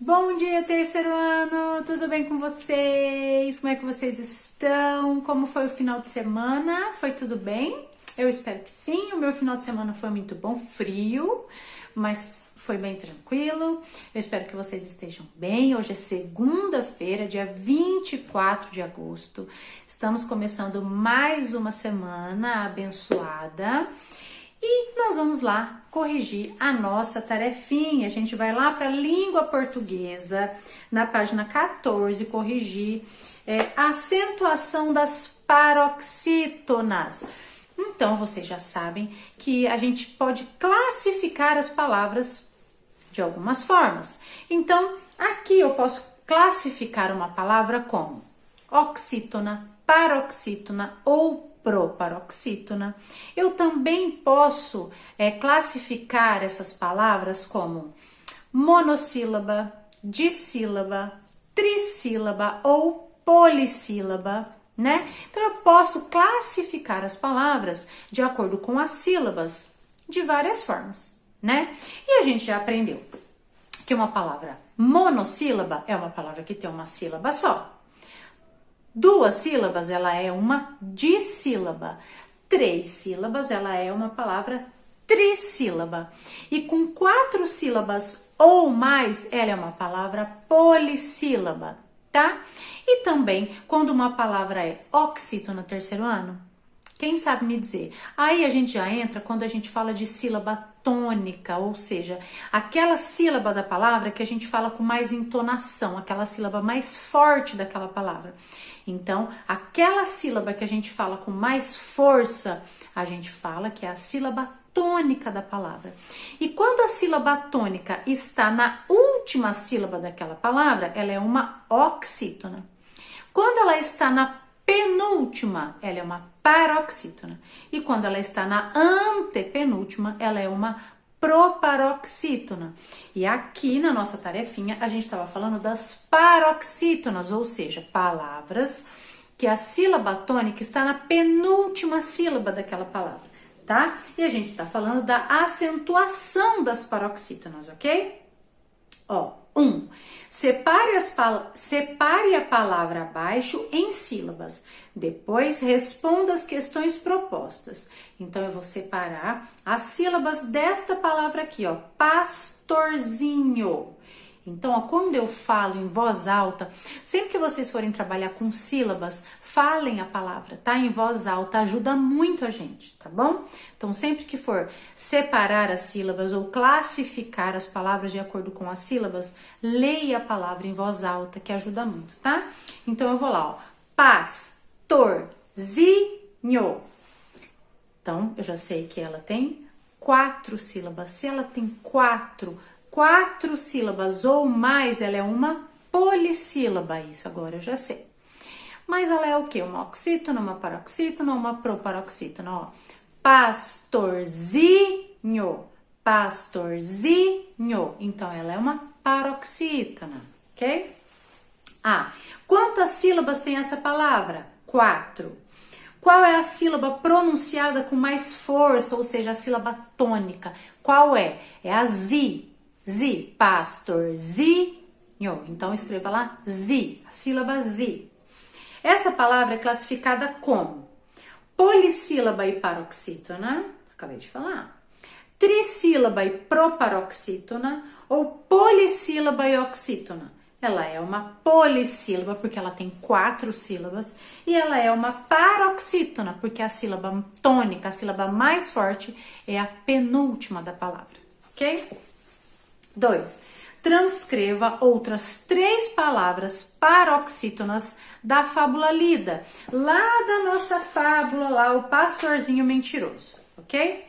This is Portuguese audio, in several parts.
Bom dia, terceiro ano! Tudo bem com vocês? Como é que vocês estão? Como foi o final de semana? Foi tudo bem? Eu espero que sim. O meu final de semana foi muito bom, frio, mas foi bem tranquilo. Eu espero que vocês estejam bem. Hoje é segunda-feira, dia 24 de agosto. Estamos começando mais uma semana abençoada. E nós vamos lá corrigir a nossa tarefinha. A gente vai lá para a língua portuguesa, na página 14, corrigir a acentuação das paroxítonas. Então, vocês já sabem que a gente pode classificar as palavras de algumas formas. Então, aqui eu posso classificar uma palavra como oxítona, paroxítona ou proparoxítona. Eu também posso classificar essas palavras como monossílaba, dissílaba, trissílaba ou polissílaba, né? Então eu posso classificar as palavras de acordo com as sílabas de várias formas, né? E a gente já aprendeu que uma palavra monossílaba é uma palavra que tem uma sílaba só. Duas sílabas, ela é uma dissílaba. Três sílabas, ela é uma palavra trissílaba. E com quatro sílabas ou mais, ela é uma palavra polissílaba, tá? E também, quando uma palavra é oxítona terceiro ano, quem sabe me dizer? Aí a gente já entra quando a gente fala de sílaba tônica, ou seja, aquela sílaba da palavra que a gente fala com mais entonação, aquela sílaba mais forte daquela palavra. Então, aquela sílaba que a gente fala com mais força, a gente fala que é a sílaba tônica da palavra. E quando a sílaba tônica está na última sílaba daquela palavra, ela é uma oxítona. Quando ela está na penúltima, ela é uma paroxítona. E quando ela está na antepenúltima, ela é uma proparoxítona. E aqui na nossa tarefinha, a gente estava falando das paroxítonas, ou seja, palavras que a sílaba tônica está na penúltima sílaba daquela palavra, tá? E a gente está falando da acentuação das paroxítonas, ok? Ó, 1. Separe a palavra abaixo em sílabas. Depois, responda as questões propostas. Então, eu vou separar as sílabas desta palavra aqui, ó. Pastorzinho. Então, ó, quando eu falo em voz alta, sempre que vocês forem trabalhar com sílabas, falem a palavra, tá? Em voz alta, ajuda muito a gente, tá bom? Então, sempre que for separar as sílabas ou classificar as palavras de acordo com as sílabas, leia a palavra em voz alta, que ajuda muito, tá? Então, eu vou lá, ó. Pastorzinho. Então, eu já sei que ela tem 4 sílabas. Se ela tem quatro sílabas ou mais, ela é uma polissílaba. Isso agora eu já sei. Mas ela é o quê? Uma oxítona, uma paroxítona ou uma proparoxítona? Ó. Pastorzinho. Pastorzinho. Então, ela é uma paroxítona, ok? Quantas sílabas tem essa palavra? 4. Qual é a sílaba pronunciada com mais força, ou seja, a sílaba tônica? Qual é? É a zi. Zi, pastorzinho. Então, escreva lá zi, a sílaba zi. Essa palavra é classificada como polissílaba e paroxítona, acabei de falar, trissílaba e proparoxítona ou polissílaba e oxítona. Ela é uma polissílaba porque ela tem 4 sílabas e ela é uma paroxítona porque a sílaba tônica, a sílaba mais forte, é a penúltima da palavra, ok? 2. Transcreva outras 3 palavras paroxítonas da fábula lida, lá da nossa fábula, lá o pastorzinho mentiroso, ok?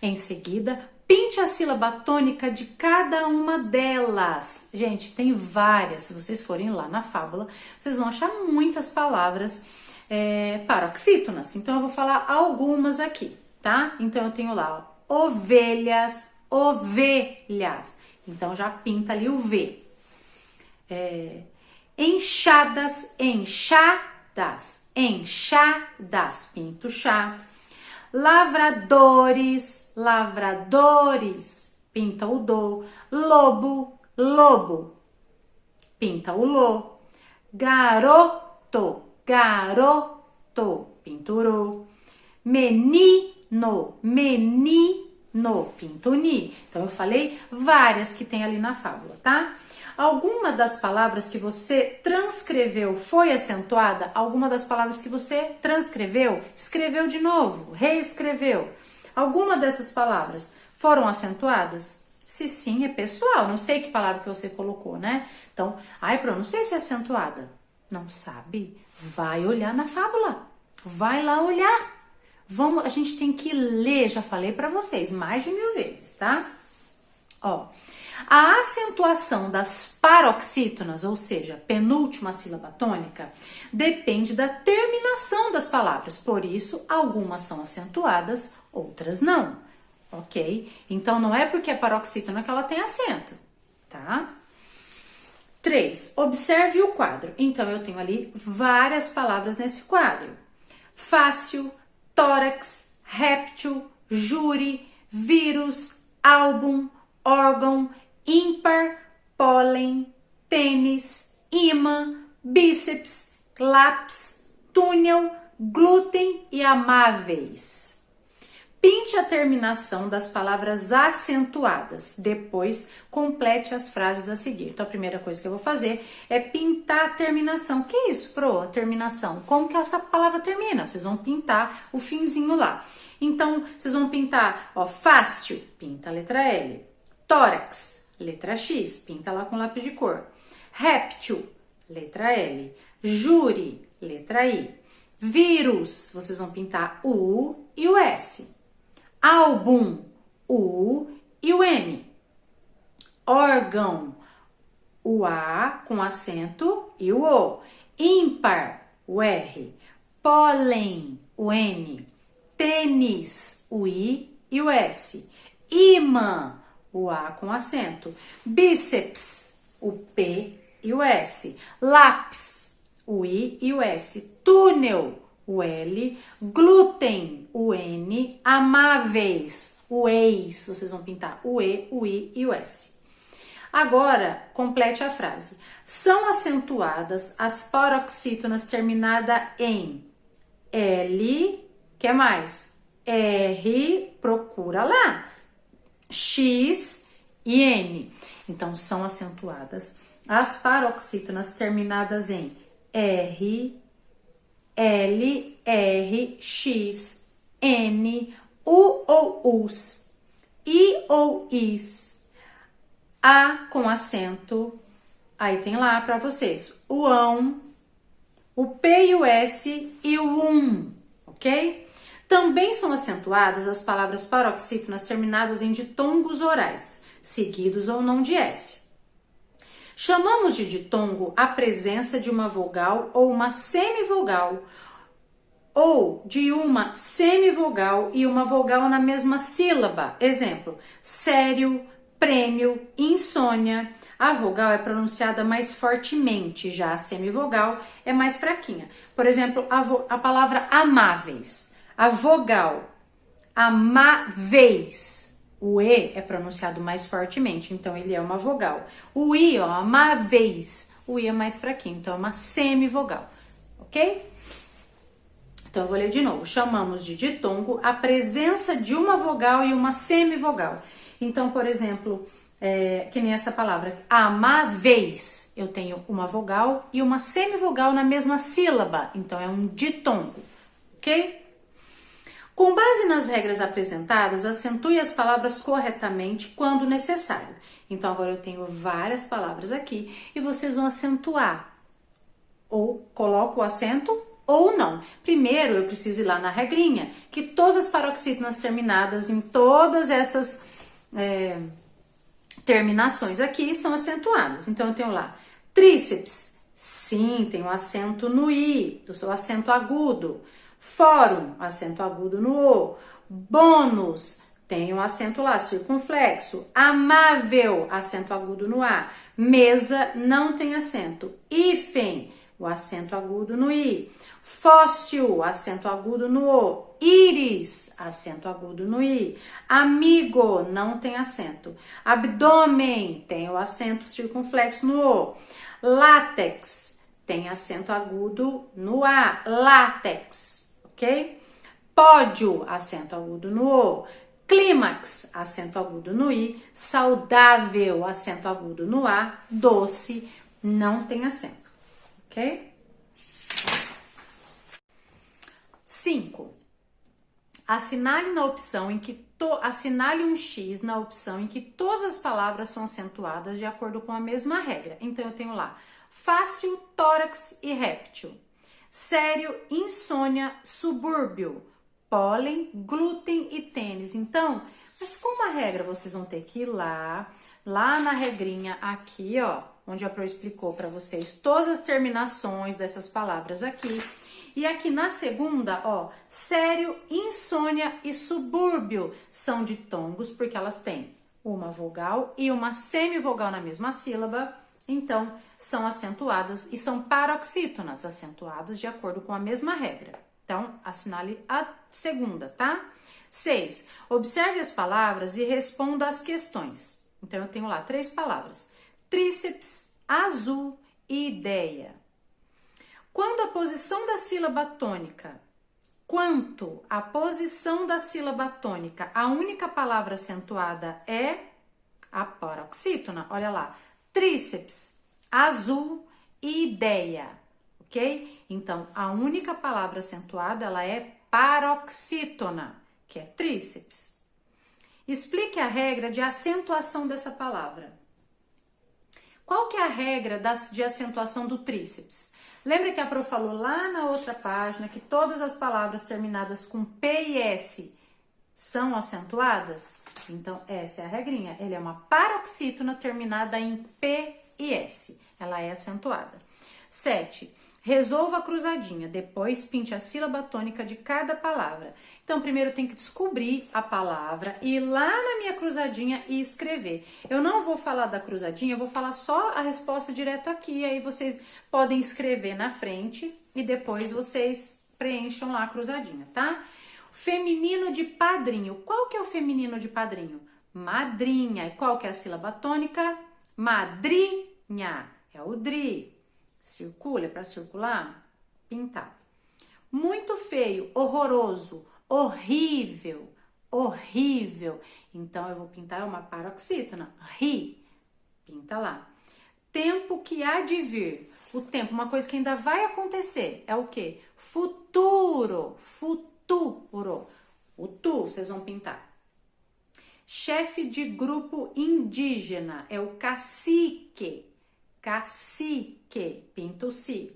Em seguida, pinte a sílaba tônica de cada uma delas. Gente, tem várias. Se vocês forem lá na fábula, vocês vão achar muitas palavras paroxítonas. Então, eu vou falar algumas aqui, tá? Então, eu tenho lá, ó, ovelhas, ovelhas. Então, já pinta ali o V. Enxadas, enxadas, enxadas. Pinto chá. Lavradores, lavradores, pinta o do. Lobo, lobo, pinta o lo. Garoto, garoto, pinta o ro. Menino, menino, pinta o ni. Então, eu falei várias que tem ali na fábula, tá? Alguma das palavras que você transcreveu foi acentuada? Alguma das palavras que você transcreveu, escreveu de novo, reescreveu? Alguma dessas palavras foram acentuadas? Se sim, é pessoal. Não sei que palavra que você colocou, né? Então, não sei se é acentuada. Não sabe? Vai olhar na fábula. Vai lá olhar. A gente tem que ler, já falei pra vocês mais de 1000 vezes, tá? Ó, a acentuação das paroxítonas, ou seja, penúltima sílaba tônica, depende da terminação das palavras. Por isso, algumas são acentuadas, outras não, ok? Então, não é porque é paroxítona que ela tem acento, tá? 3. Observe o quadro. Então, eu tenho ali várias palavras nesse quadro. Fácil, tórax, réptil, júri, vírus, álbum, órgão, ímpar, pólen, tênis, imã, bíceps, lápis, túnel, glúten e amáveis. Pinte a terminação das palavras acentuadas, depois complete as frases a seguir. Então, a primeira coisa que eu vou fazer é pintar a terminação. Que é isso, Pro? Terminação. Como que essa palavra termina? Vocês vão pintar o finzinho lá. Então, vocês vão pintar, ó, fácil, pinta a letra L. Tórax, letra X, pinta lá com lápis de cor. Réptil, letra L. Júri, letra I. Vírus, vocês vão pintar o U e o S. Álbum, o U e o M. Órgão, o A com acento e o O. Ímpar, o R. Pólen, o N. Tênis, o I e o S. Imã, o A com acento. Bíceps, o P e o S. Lápis, o I e o S. Túnel, o L. Glúten, o N. Amáveis, o eis. Vocês vão pintar o E, o I e o S. Agora, complete a frase. São acentuadas as paroxítonas terminadas em L, que mais? R, procura lá. X e N. Então, são acentuadas as paroxítonas terminadas em R, L, R, X, N, U ou US, I ou IS, A com acento, aí tem lá para vocês o ão, o P e o S e o ok? Também são acentuadas as palavras paroxítonas terminadas em ditongos orais, seguidos ou não de S. Chamamos de ditongo a presença de uma vogal ou uma semivogal, ou de uma semivogal e uma vogal na mesma sílaba. Exemplo, sério, prêmio, insônia. A vogal é pronunciada mais fortemente, já a semivogal é mais fraquinha. Por exemplo, a palavra amáveis. A vogal amáveis. O E é pronunciado mais fortemente, então ele é uma vogal. O I, ó, amáveis. O I é mais fraquinho, então é uma semivogal, ok? Então eu vou ler de novo. Chamamos de ditongo a presença de uma vogal e uma semivogal. Então, por exemplo, que nem essa palavra, amáveis. Eu tenho uma vogal e uma semivogal na mesma sílaba, então é um ditongo, ok? Com base nas regras apresentadas, acentue as palavras corretamente quando necessário. Então, agora eu tenho várias palavras aqui e vocês vão acentuar. Ou coloco o acento ou não. Primeiro, eu preciso ir lá na regrinha, que todas as paroxítonas terminadas em todas essas terminações aqui são acentuadas. Então, eu tenho lá tríceps, sim, tem um acento no I, o seu acento agudo. Fórum, acento agudo no O. Bônus, tem um acento lá, circunflexo. Amável, acento agudo no A. Mesa, não tem acento. Hífen, o acento agudo no I. Fóssil, acento agudo no O. Íris, acento agudo no I. Amigo, não tem acento. Abdômen, tem o acento circunflexo no O. Látex, tem acento agudo no A. Látex, ok? Pódio, acento agudo no O. Clímax, acento agudo no I. Saudável, acento agudo no A. Doce, não tem acento, ok? 5. Assinale um X na opção em que todas as palavras são acentuadas de acordo com a mesma regra. Então, eu tenho lá fácil, tórax e réptil. Sério, insônia, subúrbio. Pólen, glúten e tênis. Então, mas como a regra, vocês vão ter que ir lá na regrinha aqui, ó, onde a Pro explicou para vocês todas as terminações dessas palavras aqui. E aqui na segunda, ó, sério, insônia e subúrbio são ditongos, porque elas têm uma vogal e uma semivogal na mesma sílaba, então são acentuadas e são paroxítonas, acentuadas de acordo com a mesma regra. Então, assinale a segunda, tá? 6. Observe as palavras e responda às questões. Então, eu tenho lá 3 palavras. Tríceps, azul e ideia. Quanto a posição da sílaba tônica, a única palavra acentuada é a paroxítona. Olha lá, tríceps, azul e ideia, ok? Então, a única palavra acentuada, ela é paroxítona, que é tríceps. Explique a regra de acentuação dessa palavra. Qual que é a regra de acentuação do tríceps? Lembra que a Pro falou lá na outra página que todas as palavras terminadas com P e S são acentuadas? Então, essa é a regrinha. Ele é uma paroxítona terminada em P e S. Ela é acentuada. 7. Resolva a cruzadinha. Depois, pinte a sílaba tônica de cada palavra. Então, primeiro tem que descobrir a palavra, ir lá na minha cruzadinha e escrever. Eu não vou falar da cruzadinha, eu vou falar só a resposta direto aqui. Aí vocês podem escrever na frente e depois vocês preencham lá a cruzadinha, tá? Feminino de padrinho. Qual que é o feminino de padrinho? Madrinha. E qual que é a sílaba tônica? Madrinha. É o dri. Circula, é para circular? Pintar. Muito feio, horroroso, horrível, horrível. Então, eu vou pintar uma paroxítona. Ri. Pinta lá. Tempo que há de vir. O tempo, uma coisa que ainda vai acontecer. É o quê? Futuro. Futuro. O tu, vocês vão pintar. Chefe de grupo indígena. É o cacique. Cacique, pinta o si.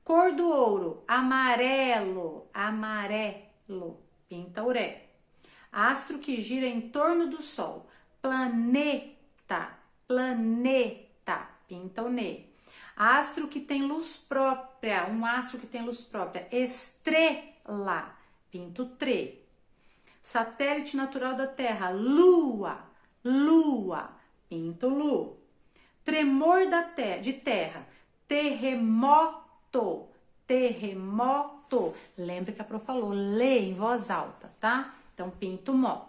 Cor do ouro, amarelo, amarelo, pinta o ré. Astro que gira em torno do sol, planeta, planeta, pinta o nê. Astro que tem luz própria, um astro que tem luz própria, estrela, pinta o trê. Satélite natural da Terra, lua, lua, pinta o lu. Tremor de terra, terremoto, terremoto. Lembra que a Pro falou, lê em voz alta, tá? Então, pinta o mó.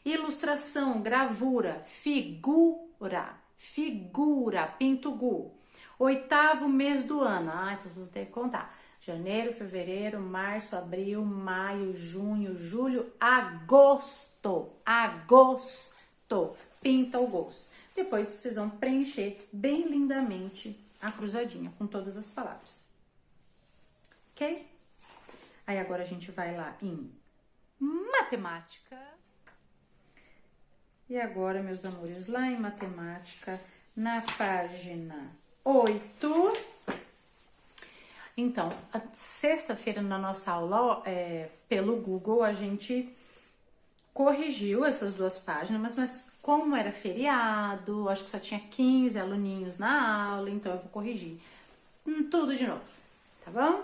Ilustração, gravura, figura, figura, pinta o gu. 8º mês do ano, vocês vão ter que contar. Janeiro, fevereiro, março, abril, maio, junho, julho, agosto, agosto. Pinta o gosto. Depois vocês vão preencher bem lindamente a cruzadinha com todas as palavras. Ok? Aí agora a gente vai lá em matemática. E agora, meus amores, lá em matemática, na página 8. Então, a sexta-feira na nossa aula, pelo Google, a gente corrigiu essas 2 páginas, mas como era feriado, acho que só tinha 15 aluninhos na aula, então eu vou corrigir tudo de novo, tá bom?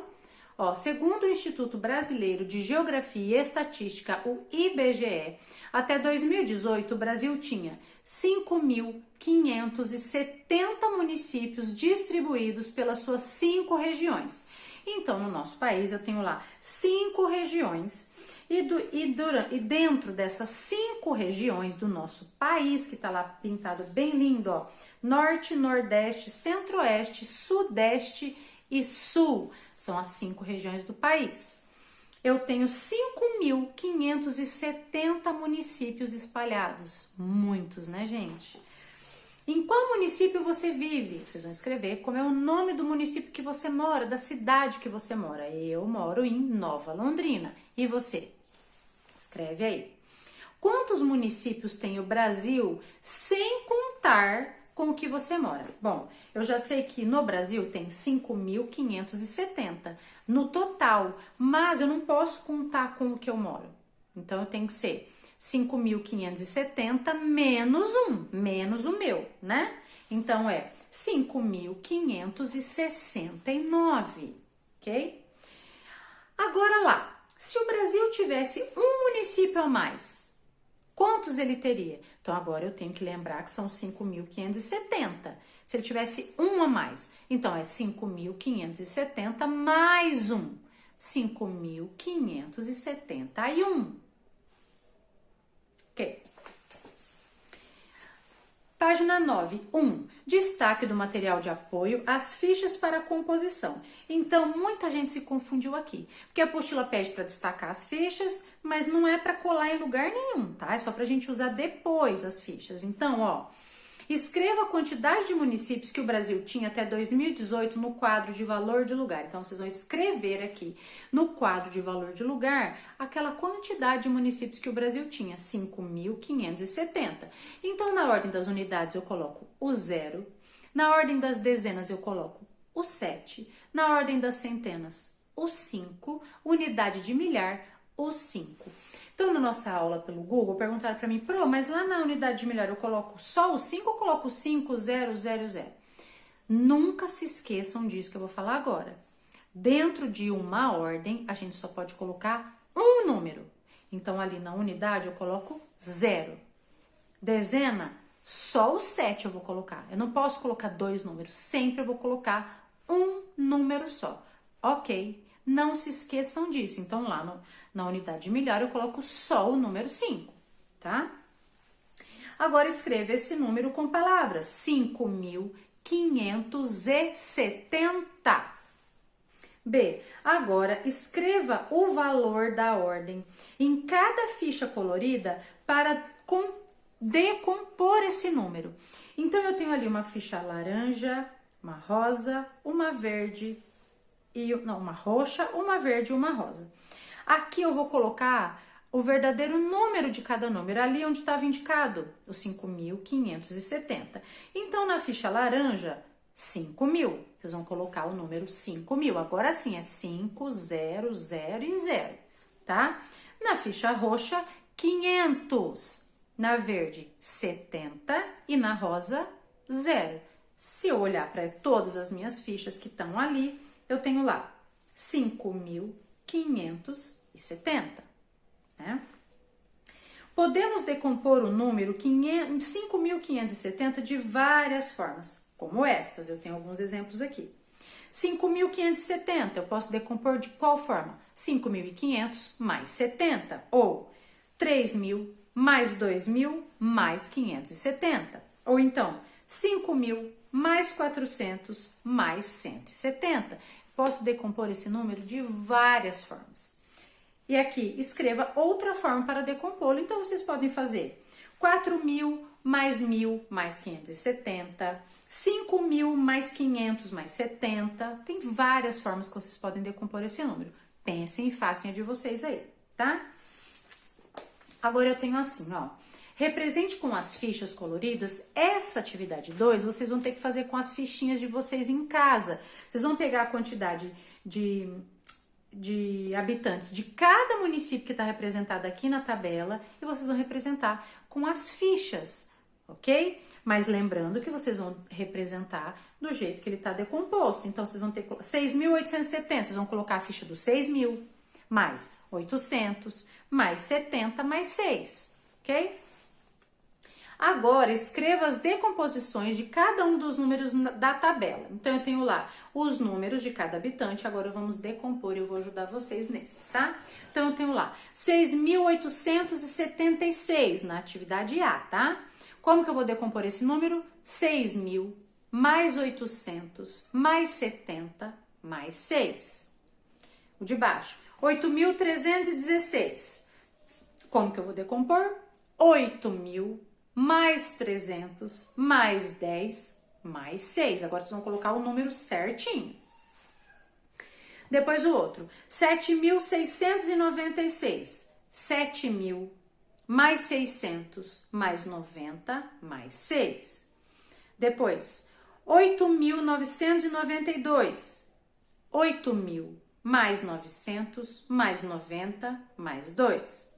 Ó, segundo o Instituto Brasileiro de Geografia e Estatística, o IBGE, até 2018 o Brasil tinha 5.570 municípios distribuídos pelas suas 5 regiões. Então, no nosso país, eu tenho lá 5 regiões e dentro dessas 5 regiões do nosso país, que tá lá pintado bem lindo, ó, Norte, Nordeste, Centro-Oeste, Sudeste e Sul, são as 5 regiões do país. Eu tenho 5.570 municípios espalhados, muitos, né, gente? Em qual município você vive? Vocês vão escrever como é o nome do município que você mora, da cidade que você mora. Eu moro em Nova Londrina. E você? Escreve aí. Quantos municípios tem o Brasil sem contar com o que você mora? Bom, eu já sei que no Brasil tem 5.570 no total, mas eu não posso contar com o que eu moro. Então, eu tenho que ser 5.570 menos o meu, né? Então, é 5.569, ok? Agora lá, se o Brasil tivesse um município a mais, quantos ele teria? Então, agora eu tenho que lembrar que são 5.570. Se ele tivesse um a mais, então é 5.570 mais um. 5.571. Ok. Página 9, 1. Destaque do material de apoio, as fichas para a composição. Então, muita gente se confundiu aqui, porque a apostila pede para destacar as fichas, mas não é para colar em lugar nenhum, tá? É só para a gente usar depois as fichas. Então, ó, escreva a quantidade de municípios que o Brasil tinha até 2018 no quadro de valor de lugar. Então, vocês vão escrever aqui no quadro de valor de lugar aquela quantidade de municípios que o Brasil tinha, 5.570. Então, na ordem das unidades eu coloco o 0, na ordem das dezenas eu coloco o 7, na ordem das centenas o 5, unidade de milhar o 5. Então, na nossa aula pelo Google, perguntaram para mim, Pro, mas lá na unidade de milhar eu coloco só o 5 ou coloco o 5, 0, 0, 0? Nunca se esqueçam disso que eu vou falar agora. Dentro de uma ordem, a gente só pode colocar um número. Então, ali na unidade eu coloco 0. Dezena, só o 7 eu vou colocar. Eu não posso colocar 2 números, sempre eu vou colocar um número só. Ok? Não se esqueçam disso. Então, lá na unidade de milhar, eu coloco só o número 5, tá? Agora, escreva esse número com palavras. 5.570. B. Agora, escreva o valor da ordem em cada ficha colorida para decompor esse número. Então, eu tenho ali uma ficha laranja, uma rosa, uma verde, uma roxa, uma verde e uma rosa. Aqui eu vou colocar o verdadeiro número de cada número, ali onde estava indicado, os 5.570. Então, na ficha laranja, 5.000. Vocês vão colocar o número 5.000. Agora sim, é 5, 0, 0 e 0, tá? Na ficha roxa, 500. Na verde, 70. E na rosa, 0. Se eu olhar para todas as minhas fichas que estão ali, eu tenho lá 5.570, né? Podemos decompor o número 5.570 de várias formas, como estas. Eu tenho alguns exemplos aqui. 5.570, eu posso decompor de qual forma? 5.500 mais 70, ou 3.000 mais 2.000 mais 570, ou então 5.000 mais 400 mais 170. Posso decompor esse número de várias formas. E aqui, escreva outra forma para decompô-lo. Então, vocês podem fazer 4.000 mais 1.000 mais 570, 5.000 mais 500 mais 70. Tem várias formas que vocês podem decompor esse número. Pensem e façam a de vocês aí, tá? Agora, eu tenho assim, ó. Represente com as fichas coloridas. Essa atividade 2, vocês vão ter que fazer com as fichinhas de vocês em casa. Vocês vão pegar a quantidade de habitantes de cada município que está representado aqui na tabela e vocês vão representar com as fichas, ok? Mas lembrando que vocês vão representar do jeito que ele está decomposto. Então, vocês vão ter 6.870, vocês vão colocar a ficha dos 6.000, mais 800, mais 70, mais 6, ok? Agora, escreva as decomposições de cada um dos números da tabela. Então, eu tenho lá os números de cada habitante. Agora, vamos decompor e eu vou ajudar vocês nesse, tá? Então, eu tenho lá 6.876 na atividade A, tá? Como que eu vou decompor esse número? 6.000 mais 800 mais 70 mais 6. O de baixo, 8.316. Como que eu vou decompor? 8.000 mais 300 mais 10 mais 6. Agora vocês vão colocar o número certinho. Depois o outro, 7.696. 7.000 mais 600 mais 90 mais 6. Depois, 8.992. 8.000 mais 900 mais 90 mais 2.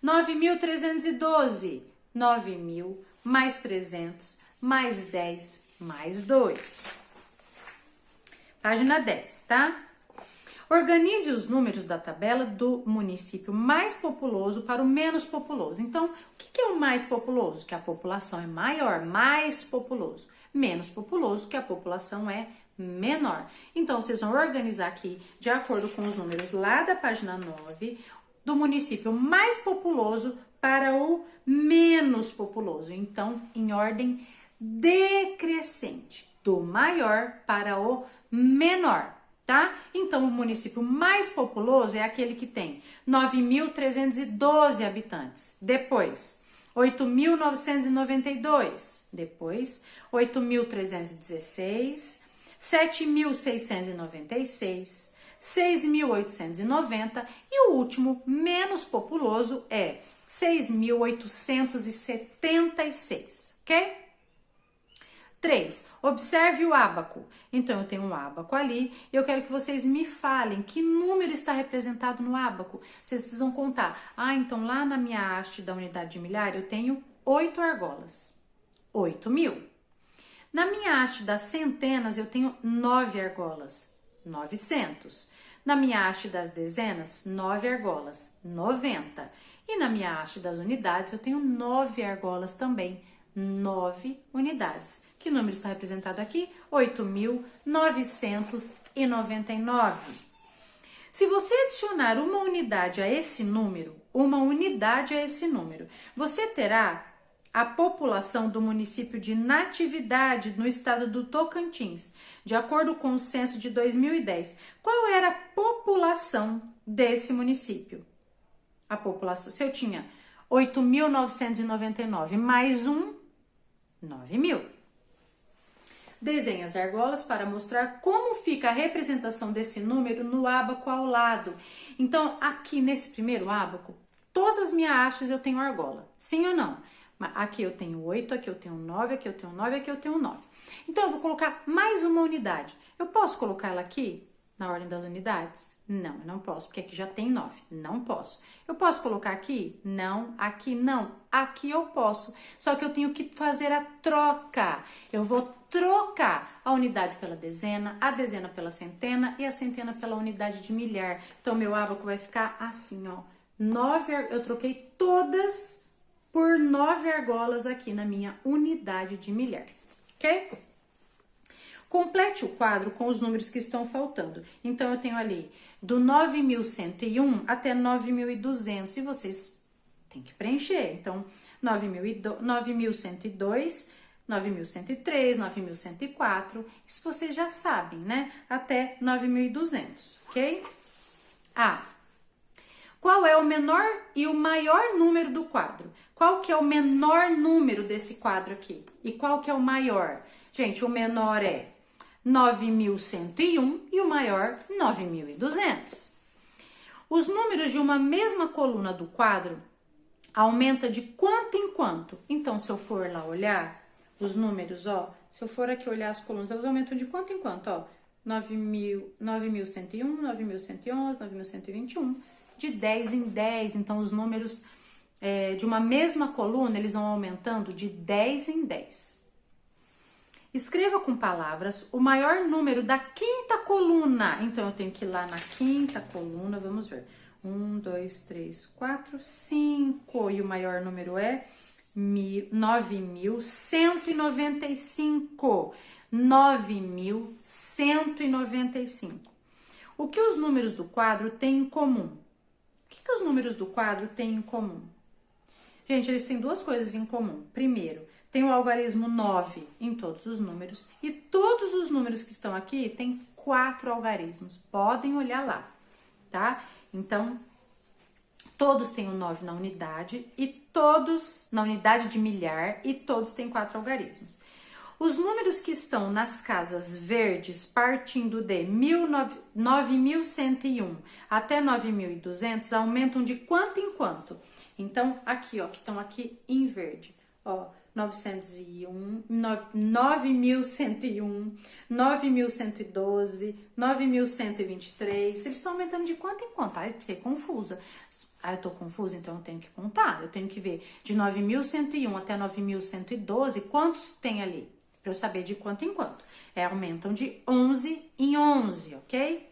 9.312. 9.000 mais 300 mais 10 mais 2. Página 10, tá? Organize os números da tabela do município mais populoso para o menos populoso. Então, o que é o mais populoso? Que a população é maior, mais populoso. Menos populoso, que a população é menor. Então, vocês vão organizar aqui, de acordo com os números lá da página 9, do município mais populoso para o menos populoso. Então, em ordem decrescente, do maior para o menor, tá? Então, o município mais populoso é aquele que tem 9.312 habitantes. Depois, 8.992. Depois, 8.316. 7.696. 6.890 e o último, menos populoso, é 6.876, ok? 3. Observe o ábaco. Então, eu tenho um ábaco ali e eu quero que vocês me falem que número está representado no ábaco. Vocês precisam contar. Ah, então lá na minha haste da unidade de milhar eu tenho 8 argolas. 8.000. Na minha haste das centenas eu tenho 9 argolas. 900. Na minha haste das dezenas, 9 argolas, 90. E na minha haste das unidades, eu tenho 9 argolas também, 9 unidades. Que número está representado aqui? 8.999. Se você adicionar uma unidade a esse número, você terá a população do município de Natividade, no estado do Tocantins, de acordo com o censo de 2010. Qual era a população desse município? A população, se eu tinha 8.999 mais 9.000. Desenhe as argolas para mostrar como fica a representação desse número no ábaco ao lado. Então, aqui nesse primeiro ábaco, todas as minhas hastes eu tenho argola, sim ou não? Aqui eu tenho 8, aqui eu tenho 9, aqui eu tenho 9, aqui eu tenho 9. Então, eu vou colocar mais uma unidade. Eu posso colocar ela aqui na ordem das unidades? Não, eu não posso, porque aqui já tem 9. Não posso. Eu posso colocar aqui? Não. Aqui não. Aqui eu posso. Só que eu tenho que fazer a troca. Eu vou trocar a unidade pela dezena, a dezena pela centena e a centena pela unidade de milhar. Então, meu ábaco vai ficar assim, ó. 9, eu troquei todas por 9 argolas aqui na minha unidade de milhar, ok? Complete o quadro com os números que estão faltando. Então, eu tenho ali do 9.101 até 9.200 e vocês têm que preencher. Então, 9.102, 9.103, 9.104, isso vocês já sabem, né? Até 9.200, ok? A. Qual é o menor e o maior número do quadro? Qual que é o menor número desse quadro aqui? E qual que é o maior? Gente, o menor é 9.101 e o maior 9.200. Os números de uma mesma coluna do quadro aumenta de quanto em quanto? Então, se eu for lá olhar os números, ó, se eu for aqui olhar as colunas, elas aumentam de quanto em quanto, ó? 9.101, 9.111, 9.121, de 10 em 10. Então, os números de uma mesma coluna, eles vão aumentando de 10 em 10. Escreva com palavras o maior número da quinta coluna. Então, eu tenho que ir lá na quinta coluna, vamos ver. 1, 2, 3, 4, 5. E o maior número é 9.195. 9.195. O que os números do quadro têm em comum? O que os números do quadro têm em comum? Gente, eles têm duas coisas em comum. Primeiro, tem o algarismo 9 em todos os números. E todos os números que estão aqui têm 4 algarismos. Podem olhar lá, tá? Então, todos têm o 9 na unidade e todos na unidade de milhar e todos têm 4 algarismos. Os números que estão nas casas verdes, partindo de 9.101 até 9.200, aumentam de quanto em quanto? Então, aqui, ó, que estão aqui em verde, ó, 901, 9.101, 9.112, 9.123, eles estão aumentando de quanto em quanto? Ai, fiquei confusa. Ah, eu tô confusa, então eu tenho que contar. Eu tenho que ver de 9.101 até 9.112, quantos tem ali? Para eu saber de quanto em quanto. Aumentam de 11 em 11, ok?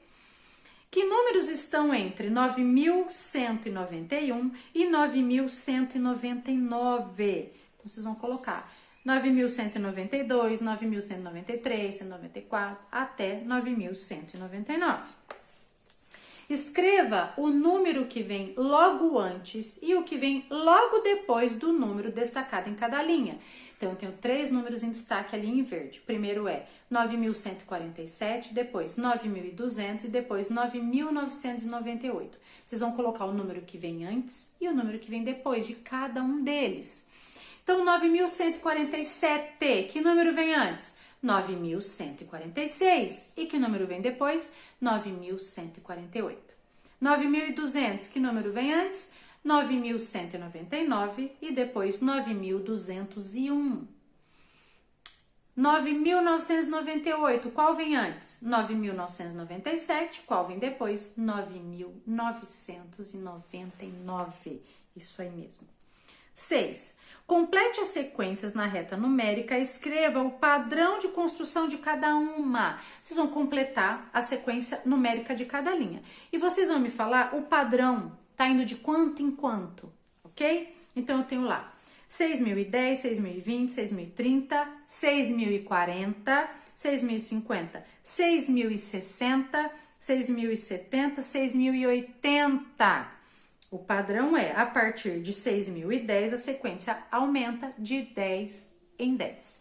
Que números estão entre 9.191 e 9.199? Vocês vão colocar 9.192, 9.193, 194 até 9.199. Escreva o número que vem logo antes e o que vem logo depois do número destacado em cada linha. Então, eu tenho 3 números em destaque ali em verde. O primeiro é 9.147, depois 9.200 e depois 9.998. Vocês vão colocar o número que vem antes e o número que vem depois de cada um deles. Então, 9.147, que número vem antes? 9.146. E que número vem depois? 9.148. 9.200, que número vem antes? 9.199 e depois 9.201. 9.998, qual vem antes? 9.997, qual vem depois? 9.999. Isso aí mesmo. 6. Complete as sequências na reta numérica e escreva o padrão de construção de cada uma. Vocês vão completar a sequência numérica de cada linha. E vocês vão me falar o padrão tá indo de quanto em quanto, ok? Então, eu tenho lá 6.010, 6.020, 6.030, 6.040, 6.050, 6.060, 6.070, 6.080. O padrão é, a partir de 6.010, a sequência aumenta de 10 em 10.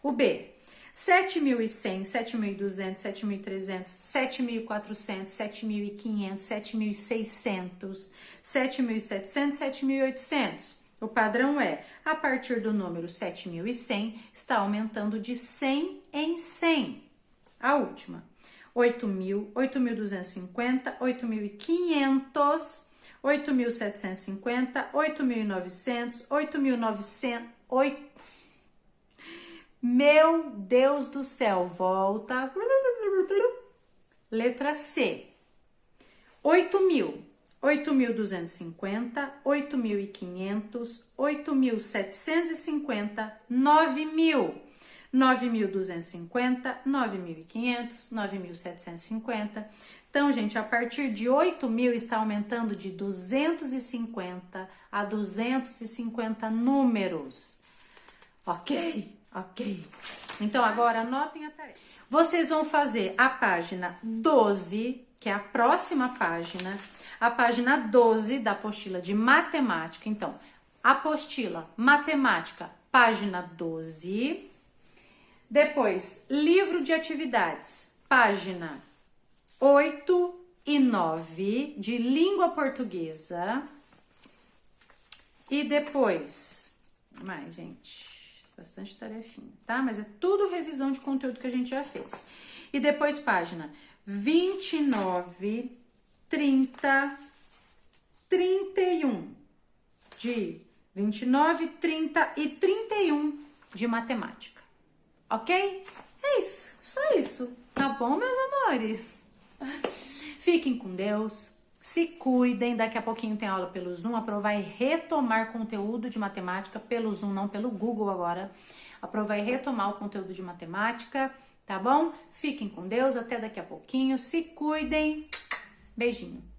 O B, 7.100, 7.200, 7.300, 7.400, 7.500, 7.600, 7.700, 7.800. O padrão é, a partir do número 7.100, está aumentando de 100 em 100. A última. 8.000, 8.250, 8.500, 8.750, 8.900, 8.900, Meu Deus do céu, volta. Letra C. 8.000, 8.250, 8.500, 8.750, 9.000. 9.250, 9.500, 9.750. Então, gente, a partir de 8.000 está aumentando de 250 a 250 números. Ok? Ok. Então, agora anotem a tarefa. Vocês vão fazer a página 12, que é a próxima página, a página 12 da apostila de matemática. Então, apostila matemática, página 12. Depois, livro de atividades, página 8 e 9, de língua portuguesa. E depois, gente, bastante tarefinha, tá? Mas é tudo revisão de conteúdo que a gente já fez. E depois, página 29, 30, 31, de 29, 30 e 31 de matemática. Ok? É isso, só isso. Tá bom, meus amores? Fiquem com Deus. Se cuidem, daqui a pouquinho tem aula pelo Zoom. A Pro vai retomar conteúdo de matemática pelo Zoom, não pelo Google agora. A Pro vai retomar o conteúdo de matemática, tá bom? Fiquem com Deus, até daqui a pouquinho. Se cuidem. Beijinho.